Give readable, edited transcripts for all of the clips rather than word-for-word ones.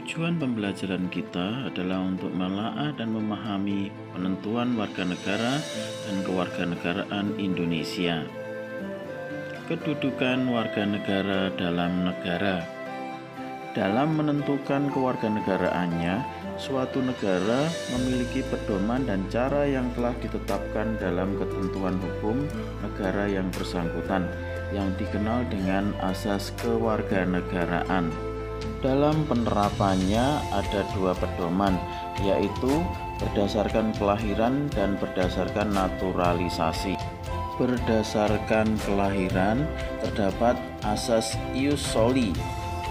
Tujuan pembelajaran kita adalah untuk menelaah dan memahami penentuan warga negara dan kewarganegaraan Indonesia. Kedudukan warga negara dalam negara. Dalam menentukan kewarganegaraannya, suatu negara memiliki pedoman dan cara yang telah ditetapkan dalam ketentuan hukum negara yang bersangkutan, yang dikenal dengan asas kewarganegaraan. Dalam penerapannya ada dua pedoman, yaitu berdasarkan kelahiran dan berdasarkan naturalisasi. Berdasarkan kelahiran terdapat asas ius soli,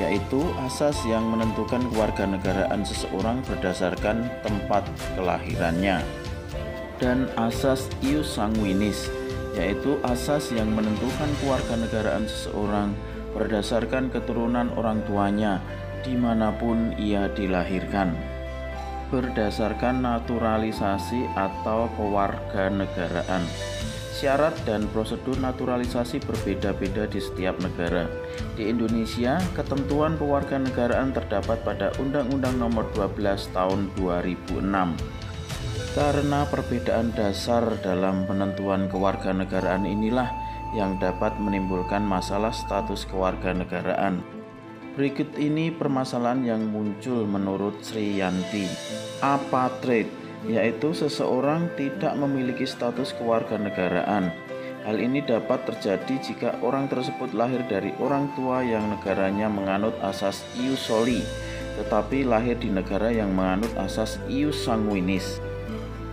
yaitu asas yang menentukan kewarganegaraan seseorang berdasarkan tempat kelahirannya. Dan asas ius sanguinis, yaitu asas yang menentukan kewarganegaraan seseorang berdasarkan keturunan orang tuanya dimanapun ia dilahirkan. Berdasarkan naturalisasi atau kewarganegaraan, syarat dan prosedur naturalisasi berbeda-beda di setiap negara. Di Indonesia, ketentuan kewarganegaraan terdapat pada Undang-Undang Nomor 12 Tahun 2006. Karena perbedaan dasar dalam penentuan kewarganegaraan inilah yang dapat menimbulkan masalah status kewarganegaraan. Berikut ini permasalahan yang muncul menurut Sri Yanti. Apatride, yaitu seseorang tidak memiliki status kewarganegaraan. Hal ini dapat terjadi jika orang tersebut lahir dari orang tua yang negaranya menganut asas ius soli, tetapi lahir di negara yang menganut asas ius sanguinis.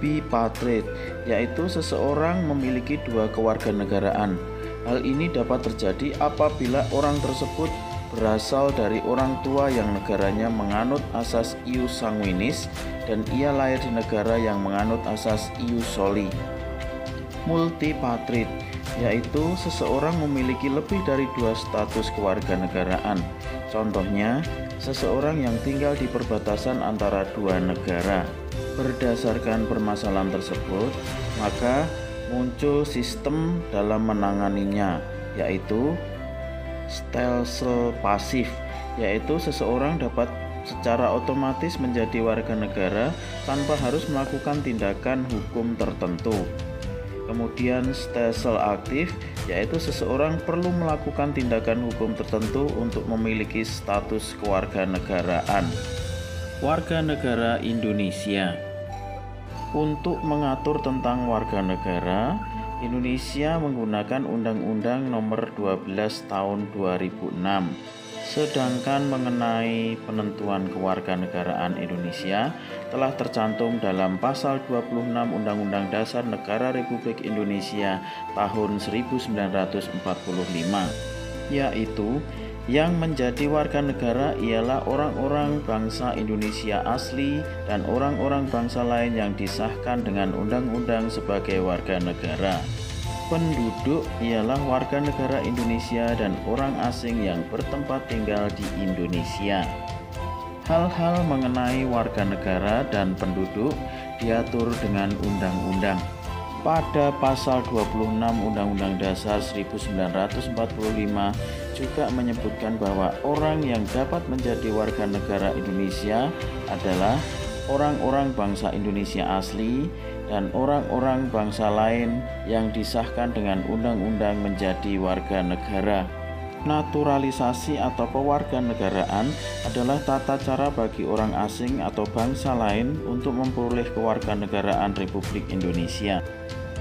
Bipatride, yaitu seseorang memiliki dua kewarganegaraan. Hal ini dapat terjadi apabila orang tersebut berasal dari orang tua yang negaranya menganut asas ius sanguinis dan ia lahir di negara yang menganut asas ius soli. Multipatride, yaitu seseorang memiliki lebih dari dua status kewarganegaraan. Contohnya, seseorang yang tinggal di perbatasan antara dua negara. Berdasarkan permasalahan tersebut, maka muncul sistem dalam menanganinya, yaitu stelsel pasif, yaitu seseorang dapat secara otomatis menjadi warga negara tanpa harus melakukan tindakan hukum tertentu. Kemudian stelsel aktif, yaitu seseorang perlu melakukan tindakan hukum tertentu untuk memiliki status kewarganegaraan. Warga negara Indonesia. Untuk mengatur tentang warga negara, Indonesia menggunakan Undang-Undang Nomor 12 Tahun 2006. Sedangkan mengenai penentuan kewarganegaraan Indonesia telah tercantum dalam Pasal 26 Undang-Undang Dasar Negara Republik Indonesia tahun 1945, yaitu yang menjadi warga negara ialah orang-orang bangsa Indonesia asli dan orang-orang bangsa lain yang disahkan dengan undang-undang sebagai warga negara. Penduduk ialah warga negara Indonesia dan orang asing yang bertempat tinggal di Indonesia. Hal-hal mengenai warga negara dan penduduk diatur dengan undang-undang. Pada pasal 26 Undang-Undang Dasar 1945 juga menyebutkan bahwa orang yang dapat menjadi warga negara Indonesia adalah orang-orang bangsa Indonesia asli dan orang-orang bangsa lain yang disahkan dengan undang-undang menjadi warga negara. Naturalisasi atau kewarganegaraan adalah tata cara bagi orang asing atau bangsa lain untuk memperoleh kewarganegaraan Republik Indonesia.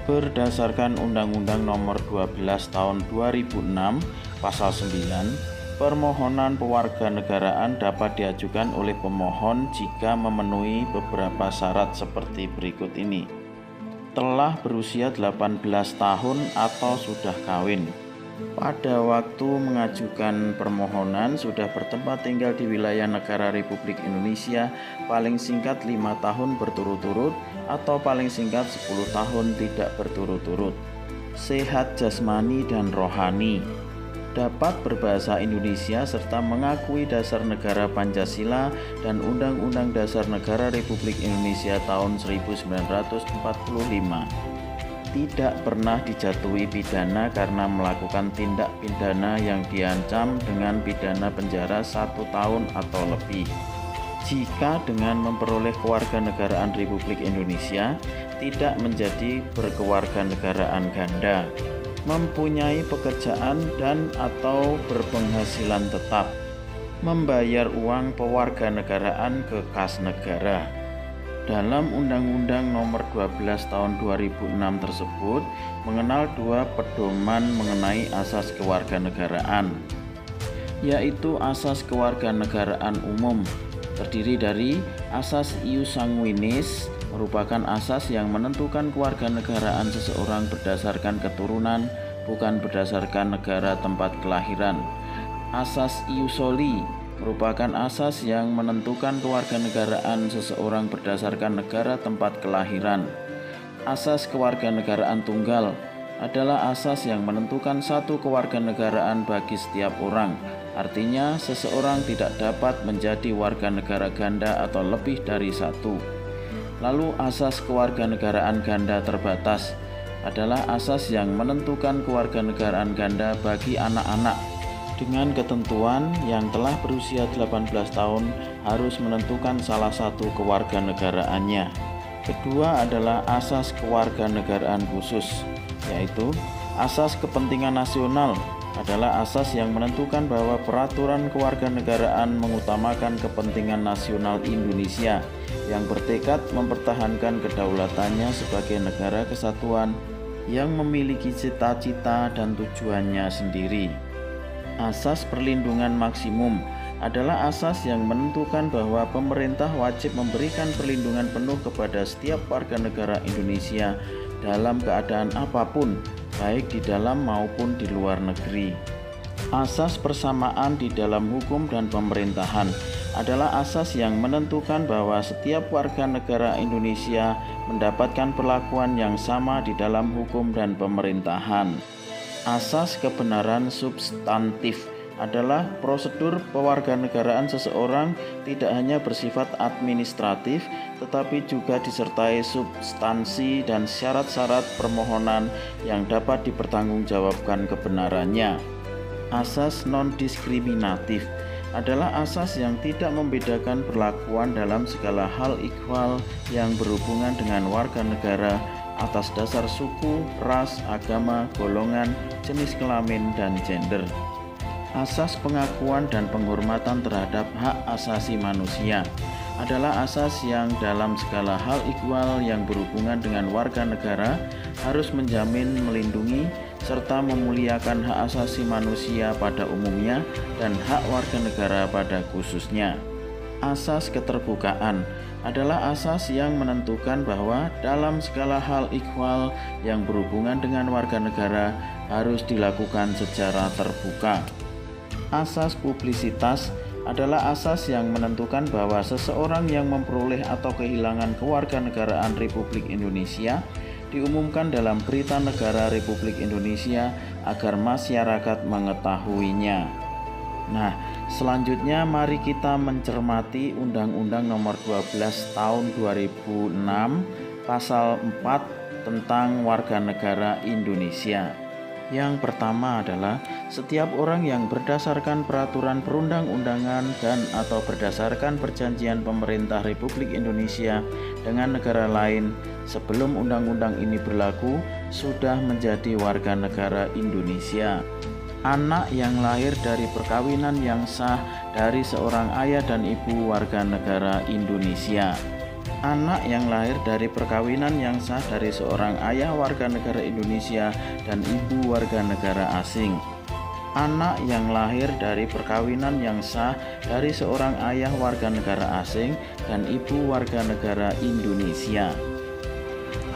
Berdasarkan Undang-Undang Nomor 12 Tahun 2006, Pasal 9, permohonan pewarganegaraan dapat diajukan oleh pemohon jika memenuhi beberapa syarat seperti berikut ini. Telah berusia 18 tahun atau sudah kawin. Pada waktu mengajukan permohonan sudah bertempat tinggal di wilayah negara Republik Indonesia paling singkat 5 tahun berturut-turut atau paling singkat 10 tahun tidak berturut-turut. Sehat jasmani dan rohani. Dapat berbahasa Indonesia serta mengakui dasar negara Pancasila dan Undang-Undang Dasar Negara Republik Indonesia tahun 1945. Tidak pernah dijatuhi pidana karena melakukan tindak pidana yang diancam dengan pidana penjara 1 tahun atau lebih. jika dengan memperoleh kewarganegaraan Republik Indonesia tidak menjadi berkewarganegaraan ganda, mempunyai pekerjaan dan atau berpenghasilan tetap, membayar uang pewarganegaraan ke kas negara. Dalam Undang-Undang Nomor 12 Tahun 2006 tersebut mengenal dua pedoman mengenai asas kewarganegaraan, yaitu asas kewarganegaraan umum, terdiri dari asas ius sanguinis, merupakan asas yang menentukan kewarganegaraan seseorang berdasarkan keturunan, bukan berdasarkan negara tempat kelahiran. Asas ius soli merupakan asas yang menentukan kewarganegaraan seseorang berdasarkan negara tempat kelahiran. Asas kewarganegaraan tunggal adalah asas yang menentukan satu kewarganegaraan bagi setiap orang. Artinya, seseorang tidak dapat menjadi warga negara ganda atau lebih dari satu. Lalu, asas kewarganegaraan ganda terbatas adalah asas yang menentukan kewarganegaraan ganda bagi anak-anak dengan ketentuan yang telah berusia 18 tahun harus menentukan salah satu kewarganegaraannya. Kedua adalah asas kewarganegaraan khusus, yaitu asas kepentingan nasional adalah asas yang menentukan bahwa peraturan kewarganegaraan mengutamakan kepentingan nasional Indonesia yang bertekad mempertahankan kedaulatannya sebagai negara kesatuan yang memiliki cita-cita dan tujuannya sendiri. Asas perlindungan maksimum adalah asas yang menentukan bahwa pemerintah wajib memberikan perlindungan penuh kepada setiap warga negara Indonesia dalam keadaan apapun, baik di dalam maupun di luar negeri. Asas persamaan di dalam hukum dan pemerintahan adalah asas yang menentukan bahwa setiap warga negara Indonesia mendapatkan perlakuan yang sama di dalam hukum dan pemerintahan. Asas kebenaran substantif adalah prosedur pewarganegaraan seseorang tidak hanya bersifat administratif, tetapi juga disertai substansi dan syarat-syarat permohonan yang dapat dipertanggungjawabkan kebenarannya. Asas non-diskriminatif adalah asas yang tidak membedakan perlakuan dalam segala hal ikhwal yang berhubungan dengan warga negara atas dasar suku, ras, agama, golongan, jenis kelamin, dan gender. Asas pengakuan dan penghormatan terhadap hak asasi manusia adalah asas yang dalam segala hal ikhwal yang berhubungan dengan warga negara harus menjamin, melindungi, serta memuliakan hak asasi manusia pada umumnya dan hak warga negara pada khususnya. Asas keterbukaan adalah asas yang menentukan bahwa dalam segala hal ikhwal yang berhubungan dengan warga negara harus dilakukan secara terbuka. Asas publisitas adalah asas yang menentukan bahwa seseorang yang memperoleh atau kehilangan kewarganegaraan Republik Indonesia diumumkan dalam berita negara Republik Indonesia agar masyarakat mengetahuinya. Nah, selanjutnya mari kita mencermati Undang-Undang Nomor 12 Tahun 2006 Pasal 4 tentang warga negara Indonesia. Yang pertama adalah setiap orang yang berdasarkan peraturan perundang-undangan dan atau berdasarkan perjanjian pemerintah Republik Indonesia dengan negara lain sebelum undang-undang ini berlaku sudah menjadi warga negara Indonesia. Anak yang lahir dari perkawinan yang sah dari seorang ayah dan ibu warga negara Indonesia. Anak yang lahir dari perkawinan yang sah dari seorang ayah warga negara Indonesia dan ibu warga negara asing. Anak yang lahir dari perkawinan yang sah dari seorang ayah warga negara asing dan ibu warga negara Indonesia.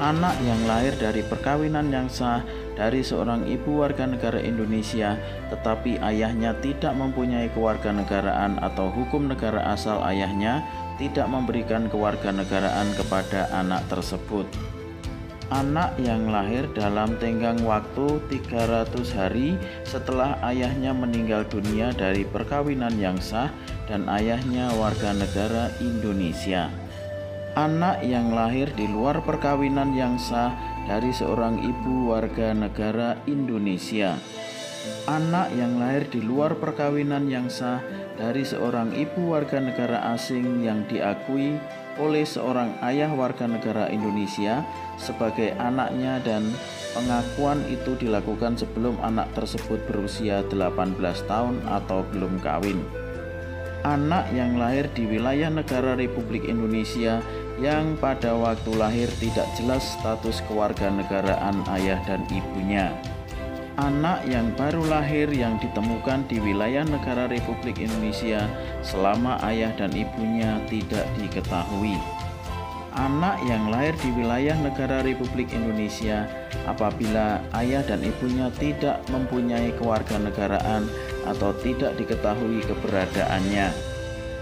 Anak yang lahir dari perkawinan yang sah dari seorang ibu warga negara Indonesia tetapi ayahnya tidak mempunyai kewarganegaraan atau hukum negara asal ayahnya tidak memberikan kewarganegaraan kepada anak tersebut. Anak yang lahir dalam tenggang waktu 300 hari setelah ayahnya meninggal dunia dari perkawinan yang sah dan ayahnya warga negara Indonesia. Anak yang lahir di luar perkawinan yang sah dari seorang ibu warga negara Indonesia. Anak yang lahir di luar perkawinan yang sah dari seorang ibu warga negara asing yang diakui oleh seorang ayah warga negara Indonesia sebagai anaknya, dan pengakuan itu dilakukan sebelum anak tersebut berusia 18 tahun atau belum kawin. Anak yang lahir di wilayah negara Republik Indonesia yang pada waktu lahir tidak jelas status kewarganegaraan ayah dan ibunya. Anak yang baru lahir yang ditemukan di wilayah negara Republik Indonesia selama ayah dan ibunya tidak diketahui. Anak yang lahir di wilayah negara Republik Indonesia apabila ayah dan ibunya tidak mempunyai kewarganegaraan atau tidak diketahui keberadaannya.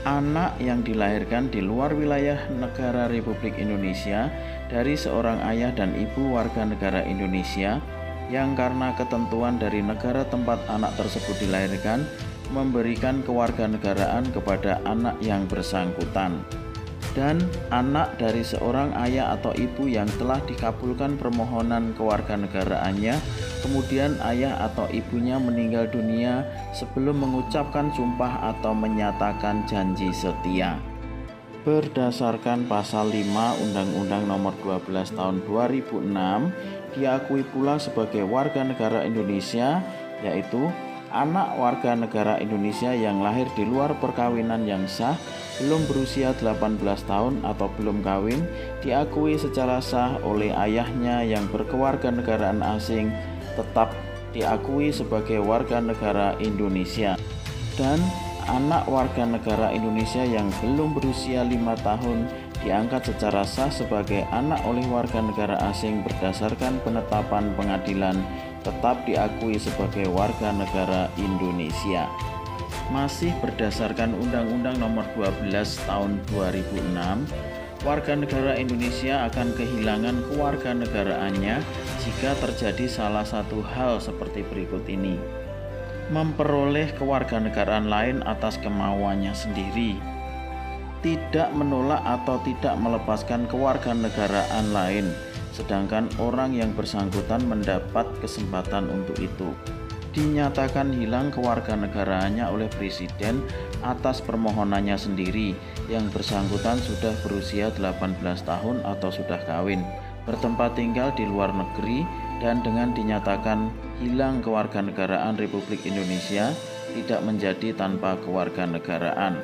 Anak yang dilahirkan di luar wilayah negara Republik Indonesia dari seorang ayah dan ibu warga negara Indonesia yang karena ketentuan dari negara tempat anak tersebut dilahirkan memberikan kewarganegaraan kepada anak yang bersangkutan. Dan anak dari seorang ayah atau ibu yang telah dikabulkan permohonan kewarganegaraannya, kemudian ayah atau ibunya meninggal dunia sebelum mengucapkan sumpah atau menyatakan janji setia. Berdasarkan pasal 5 Undang-Undang Nomor 12 Tahun 2006, diakui pula sebagai warga negara Indonesia, yaitu anak warga negara Indonesia yang lahir di luar perkawinan yang sah, belum berusia 18 tahun atau belum kawin, diakui secara sah oleh ayahnya yang berkewarganegaraan asing, tetap diakui sebagai warga negara Indonesia. Dan anak warga negara Indonesia yang belum berusia 5 tahun diangkat secara sah sebagai anak oleh warga negara asing berdasarkan penetapan pengadilan, tetap diakui sebagai warga negara Indonesia. Masih berdasarkan Undang-Undang Nomor 12 Tahun 2006, warga negara Indonesia akan kehilangan kewarganegaraannya jika terjadi salah satu hal seperti berikut ini: memperoleh kewarganegaraan lain atas kemauannya sendiri, tidak menolak atau tidak melepaskan kewarganegaraan lain, sedangkan orang yang bersangkutan mendapat kesempatan untuk itu, dinyatakan hilang kewarganegaraannya oleh Presiden atas permohonannya sendiri, yang bersangkutan sudah berusia 18 tahun atau sudah kawin, bertempat tinggal di luar negeri, dan dengan dinyatakan hilang kewarganegaraan Republik Indonesia, tidak menjadi tanpa kewarganegaraan.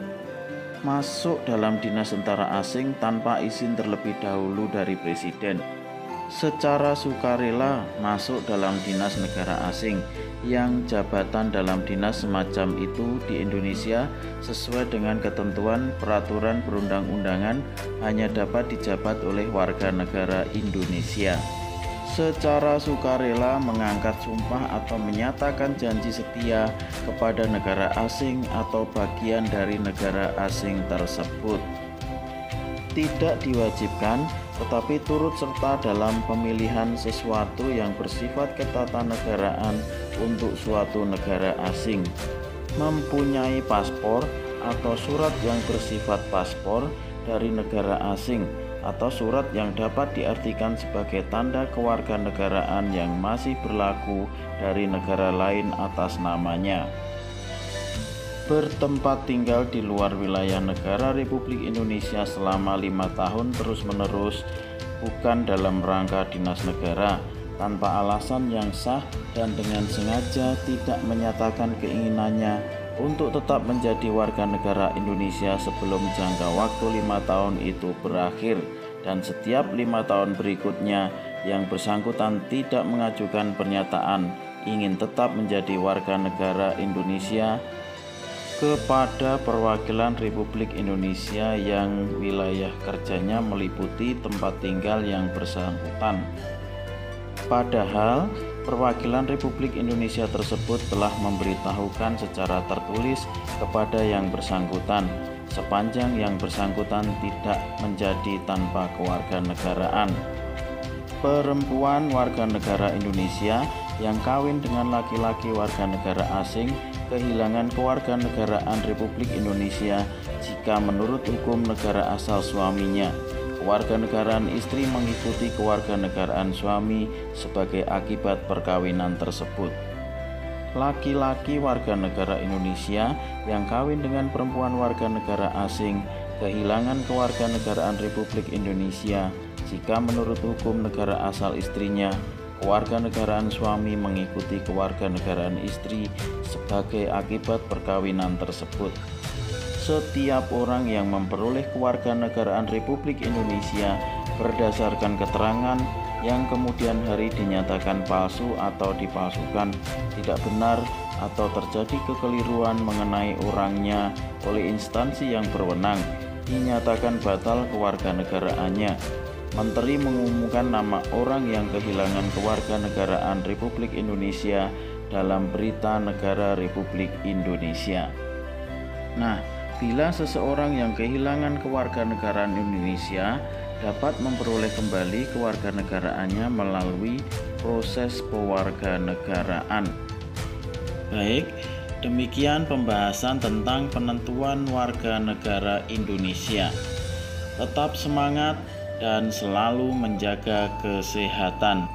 Masuk dalam dinas tentara asing tanpa izin terlebih dahulu dari Presiden. Secara sukarela masuk dalam dinas negara asing yang jabatan dalam dinas semacam itu di Indonesia sesuai dengan ketentuan peraturan perundang-undangan hanya dapat dijabat oleh warga negara Indonesia. Secara sukarela mengangkat sumpah atau menyatakan janji setia kepada negara asing atau bagian dari negara asing tersebut. Tidak diwajibkan, tetapi turut serta dalam pemilihan sesuatu yang bersifat ketatanegaraan untuk suatu negara asing. Mempunyai paspor atau surat yang bersifat paspor dari negara asing, atau surat yang dapat diartikan sebagai tanda kewarganegaraan yang masih berlaku dari negara lain atas namanya. Bertempat tinggal di luar wilayah negara Republik Indonesia selama 5 tahun terus-menerus, bukan dalam rangka dinas negara, tanpa alasan yang sah dan dengan sengaja tidak menyatakan keinginannya untuk tetap menjadi warga negara Indonesia sebelum jangka waktu 5 tahun itu berakhir, dan setiap 5 tahun berikutnya yang bersangkutan tidak mengajukan pernyataan ingin tetap menjadi warga negara Indonesia kepada perwakilan Republik Indonesia yang wilayah kerjanya meliputi tempat tinggal yang bersangkutan. Padahal perwakilan Republik Indonesia tersebut telah memberitahukan secara tertulis kepada yang bersangkutan, sepanjang yang bersangkutan tidak menjadi tanpa kewarganegaraan. Perempuan warga negara Indonesia yang kawin dengan laki-laki warga negara asing kehilangan kewarganegaraan Republik Indonesia jika menurut hukum negara asal suaminya, kewarganegaraan istri mengikuti kewarganegaraan suami sebagai akibat perkawinan tersebut. laki-laki warga negara Indonesia yang kawin dengan perempuan warga negara asing kehilangan kewarganegaraan Republik Indonesia jika menurut hukum negara asal istrinya, kewarganegaraan suami mengikuti kewarganegaraan istri sebagai akibat perkawinan tersebut. Setiap orang yang memperoleh kewarganegaraan Republik Indonesia berdasarkan keterangan yang kemudian hari dinyatakan palsu atau dipalsukan, tidak benar atau terjadi kekeliruan mengenai orangnya oleh instansi yang berwenang, dinyatakan batal kewarganegaraannya. Menteri mengumumkan nama orang yang kehilangan kewarganegaraan Republik Indonesia dalam Berita Negara Republik Indonesia. Nah, bila seseorang yang kehilangan kewarganegaraan Indonesia dapat memperoleh kembali kewarganegaraannya melalui proses pewarganegaraan. Baik, demikian pembahasan tentang penentuan warga negara Indonesia. Tetap semangat dan selalu menjaga kesehatan.